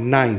9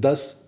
10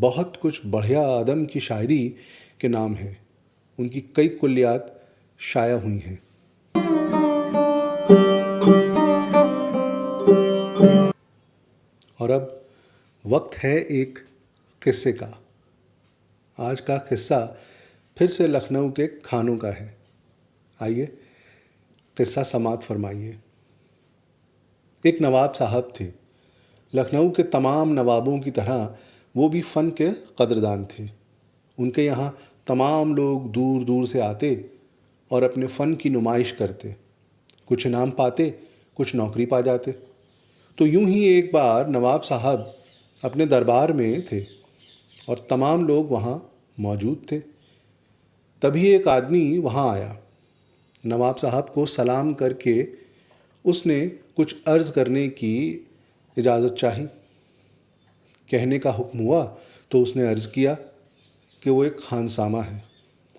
بہت کچھ بڑھیا آدم کی شاعری کے نام ہیں، ان کی کئی کلیات شائع ہوئی ہیں۔ اور اب وقت ہے ایک قصے کا۔ آج کا قصہ پھر سے لکھنؤ کے کھانوں کا ہے۔ آئیے قصہ سماعت فرمائیے۔ ایک نواب صاحب تھے۔ لکھنؤ کے تمام نوابوں کی طرح وہ بھی فن کے قدردان تھے۔ ان کے یہاں تمام لوگ دور دور سے آتے اور اپنے فن کی نمائش کرتے، کچھ انعام پاتے، کچھ نوکری پا جاتے۔ تو یوں ہی ایک بار نواب صاحب اپنے دربار میں تھے اور تمام لوگ وہاں موجود تھے۔ تبھی ایک آدمی وہاں آیا۔ نواب صاحب کو سلام کر کے اس نے کچھ عرض کرنے کی اجازت چاہی۔ کہنے کا حکم ہوا تو اس نے عرض کیا کہ وہ ایک خانسامہ ہے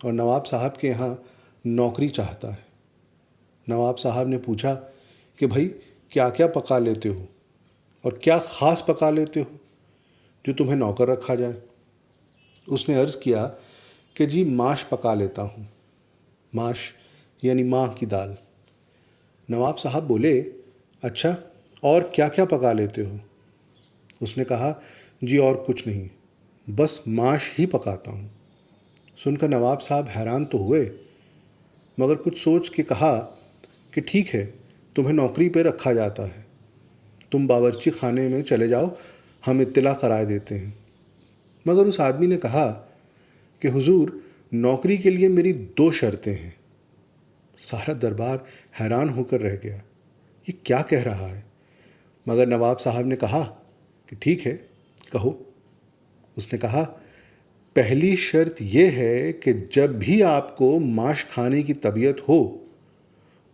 اور نواب صاحب کے یہاں نوکری چاہتا ہے۔ نواب صاحب نے پوچھا کہ بھائی کیا کیا پکا لیتے ہو اور کیا خاص پکا لیتے ہو جو تمہیں نوکر رکھا جائے؟ اس نے عرض کیا کہ جی ماش پکا لیتا ہوں۔ ماش یعنی ماہ کی دال۔ نواب صاحب بولے اچھا اور کیا کیا پکا لیتے ہو؟ اس نے کہا جی اور کچھ نہیں، بس ماش ہی پکاتا ہوں۔ سن کر نواب صاحب حیران تو ہوئے، مگر کچھ سوچ کے کہا کہ ٹھیک ہے، تمہیں نوکری پہ رکھا جاتا ہے، تم باورچی خانے میں چلے جاؤ، ہم اطلاع کرائے دیتے ہیں۔ مگر اس آدمی نے کہا کہ حضور نوکری کے لیے میری 2 شرطیں ہیں۔ سارا دربار حیران ہو کر رہ گیا، یہ کیا کہہ رہا ہے؟ مگر نواب صاحب نے کہا کہ ٹھیک ہے کہو۔ اس نے کہا پہلی شرط یہ ہے کہ جب بھی آپ کو ماش کھانے کی طبیعت ہو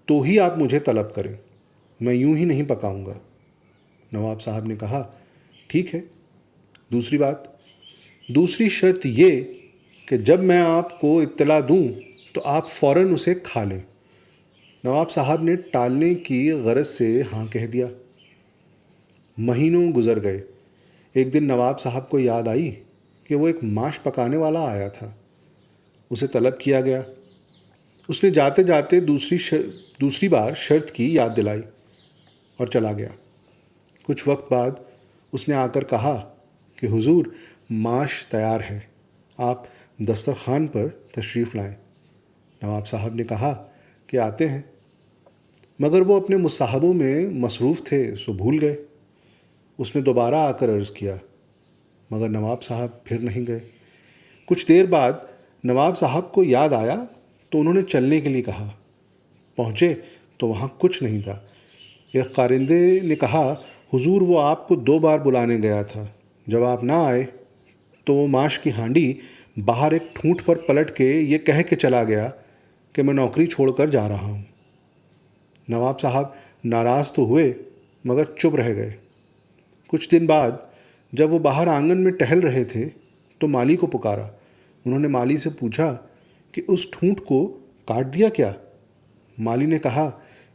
تو ہی آپ مجھے طلب کریں، میں یوں ہی نہیں پکاؤں گا۔ نواب صاحب نے کہا ٹھیک ہے۔ دوسری شرط یہ کہ جب میں آپ کو اطلاع دوں تو آپ فوراً اسے کھا لیں۔ نواب صاحب نے ٹالنے کی غرض سے ہاں کہہ دیا۔ مہینوں گزر گئے۔ ایک دن نواب صاحب کو یاد آئی کہ وہ ایک ماش پکانے والا آیا تھا۔ اسے طلب کیا گیا۔ اس نے جاتے جاتے دوسری بار شرط کی یاد دلائی اور چلا گیا۔ کچھ وقت بعد اس نے آ کر کہا کہ حضور ماش تیار ہے، آپ دسترخوان پر تشریف لائیں۔ نواب صاحب نے کہا کہ آتے ہیں، مگر وہ اپنے مصاحبوں میں مصروف تھے سو بھول گئے۔ اس نے دوبارہ آ کر عرض کیا، مگر نواب صاحب پھر نہیں گئے۔ کچھ دیر بعد نواب صاحب کو یاد آیا تو انہوں نے چلنے کے لیے کہا۔ پہنچے تو وہاں کچھ نہیں تھا۔ ایک کارندے نے کہا حضور وہ آپ کو 2 بار بلانے گیا تھا، جب آپ نہ آئے تو وہ ماش کی ہانڈی باہر ایک ٹھونٹ پر پلٹ کے یہ کہہ کے چلا گیا کہ میں نوکری چھوڑ کر جا رہا ہوں۔ نواب صاحب ناراض تو ہوئے مگر چپ رہ گئے۔ کچھ دن بعد جب وہ باہر آنگن میں ٹہل رہے تھے تو مالی کو پکارا۔ انہوں نے مالی سے پوچھا کہ اس ٹھونٹ کو کاٹ دیا کیا؟ مالی نے کہا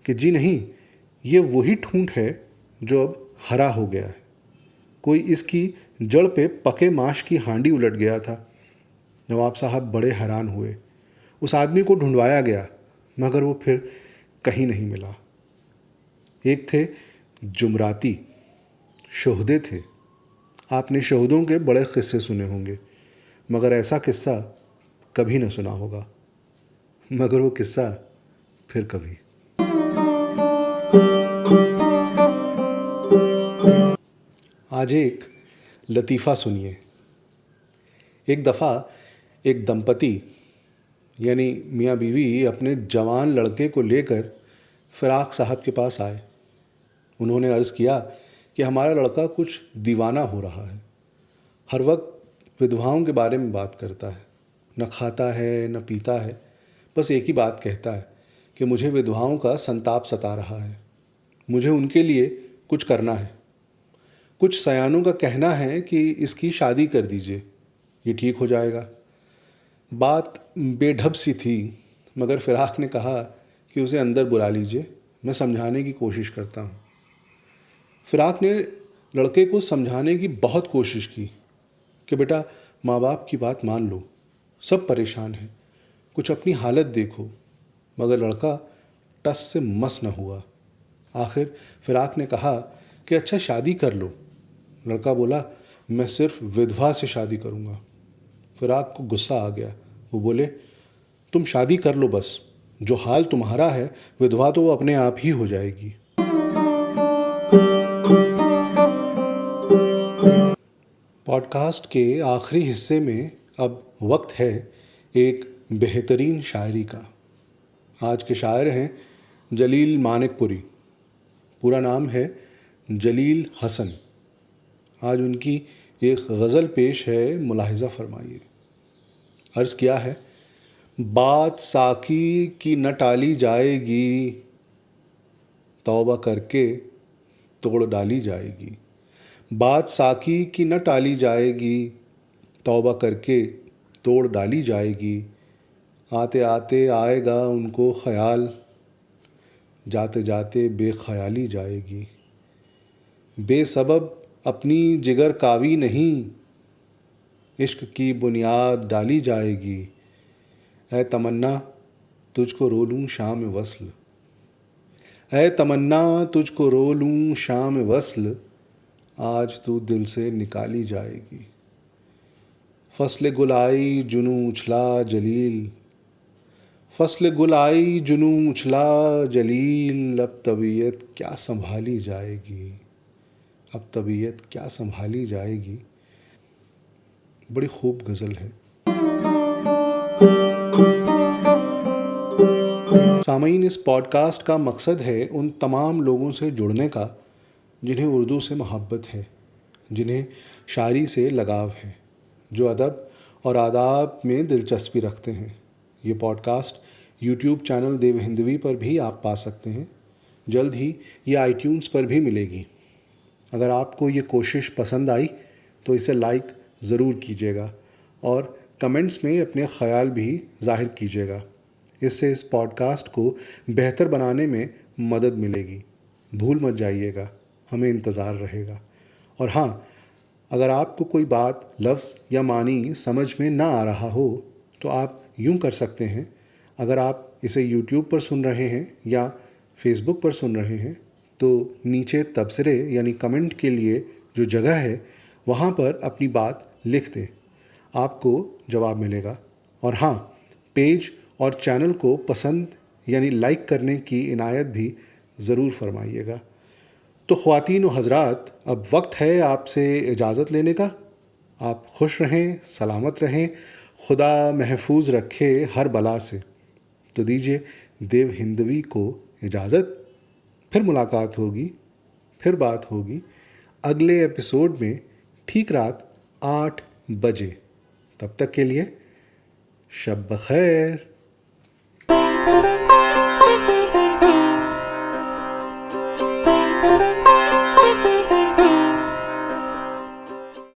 کہ جی نہیں، یہ وہی ٹھونٹ ہے جو اب ہرا ہو گیا ہے، کوئی اس کی جڑ پہ پکے ماش کی ہانڈی الٹ گیا تھا۔ نواب صاحب بڑے حیران ہوئے۔ اس آدمی کو ڈھونڈوایا گیا مگر وہ پھر کہیں نہیں ملا۔ ایک تھے جمراتی، شہدے تھے۔ آپ نے شہدوں کے بڑے قصے سنے ہوں گے مگر ایسا قصہ کبھی نہ سنا ہوگا۔ مگر وہ قصہ پھر کبھی۔ آج ایک لطیفہ سنیے۔ ایک دفعہ ایک دمپتی یعنی میاں بیوی اپنے جوان لڑکے کو لے کر فراق صاحب کے پاس آئے۔ انہوں نے عرض کیا کہ ہمارا لڑکا کچھ دیوانہ ہو رہا ہے، ہر وقت ودھواؤں کے بارے میں بات کرتا ہے، نہ کھاتا ہے نہ پیتا ہے، بس ایک ہی بات کہتا ہے کہ مجھے ودھواؤں کا سنتاپ ستا رہا ہے، مجھے ان کے لیے کچھ کرنا ہے۔ کچھ سیانوں کا کہنا ہے کہ اس کی شادی کر دیجئے، یہ ٹھیک ہو جائے گا۔ بات بے ڈھب سی تھی مگر فراق نے کہا کہ اسے اندر بلا لیجئے، میں سمجھانے کی کوشش کرتا ہوں۔ فراق نے لڑکے کو سمجھانے کی بہت کوشش کی کہ بیٹا ماں باپ کی بات مان لو، سب پریشان ہیں، کچھ اپنی حالت دیکھو، مگر لڑکا ٹس سے مس نہ ہوا۔ آخر فراق نے کہا کہ اچھا شادی کر لو۔ لڑکا بولا میں صرف ودھوا سے شادی کروں گا۔ فراق کو غصہ آ گیا، وہ بولے تم شادی کر لو، بس جو حال تمہارا ہے ودھوا تو وہ اپنے آپ ہی ہو جائے گی۔ پوڈ کاسٹ کے آخری حصے میں اب وقت ہے ایک بہترین شاعری کا۔ آج کے شاعر ہیں جلیل مانک پوری، پورا نام ہے جلیل حسن۔ آج ان کی ایک غزل پیش ہے، ملاحظہ فرمائیے۔ عرض کیا ہے، بات ساقی کی نہ ٹالی جائے گی، توبہ کر کے توڑ ڈالی جائے گی۔ بات ساقی کی نہ ٹالی جائے گی، توبہ کر کے توڑ ڈالی جائے گی۔ آتے آتے آئے گا ان کو خیال، جاتے جاتے بے خیالی جائے گی۔ بے سبب اپنی جگر کاوی نہیں، عشق کی بنیاد ڈالی جائے گی۔ اے تمنا تجھ کو رو لوں شام وصل، اے تمنا تجھ کو رو لوں شام وصل، آج تو دل سے نکالی جائے گی۔ فصل گل آئی جنوں اچھلا جلیل، فصل گل آئی جنوں اچھلا جلیل، اب طبیعت کیا سنبھالی جائے گی، اب طبیعت کیا سنبھالی جائے گی۔ بڑی خوب غزل ہے۔ سامعین، اس پوڈ کاسٹ کا مقصد ہے ان تمام لوگوں سے جڑنے کا جنہیں اردو سے محبت ہے، جنہیں شاعری سے لگاؤ ہے، جو ادب اور آداب میں دلچسپی رکھتے ہیں۔ یہ پوڈ کاسٹ یوٹیوب چینل دیو ہندوی پر بھی آپ پا سکتے ہیں۔ جلد ہی یہ آئی ٹیونز پر بھی ملے گی۔ اگر آپ کو یہ کوشش پسند آئی تو اسے لائک ضرور کیجیے گا اور کمنٹس میں اپنے خیال بھی ظاہر کیجیے گا۔ اس سے اس پوڈ کاسٹ کو بہتر بنانے میں مدد ملے گی۔ بھول مت جائیے گا، ہمیں انتظار رہے گا۔ اور ہاں، اگر آپ کو کوئی بات، لفظ یا معنی سمجھ میں نہ آ رہا ہو تو آپ یوں کر سکتے ہیں۔ اگر آپ اسے یوٹیوب پر سن رہے ہیں یا فیس بک پر سن رہے ہیں تو نیچے تبصرے یعنی کمنٹ کے لیے جو جگہ ہے وہاں پر اپنی بات لکھ دیں، آپ کو جواب ملے گا۔ اور ہاں، پیج اور چینل کو پسند یعنی لائک کرنے کی عنایت بھی ضرور فرمائیے گا۔ تو خواتین و حضرات، اب وقت ہے آپ سے اجازت لینے کا۔ آپ خوش رہیں، سلامت رہیں، خدا محفوظ رکھے ہر بلا سے۔ تو دیجیے دیو ہندوی کو اجازت، پھر ملاقات ہوگی، پھر بات ہوگی اگلے ایپیسوڈ میں ٹھیک رات 8 بجے۔ تب تک کے لیے شب بخیر۔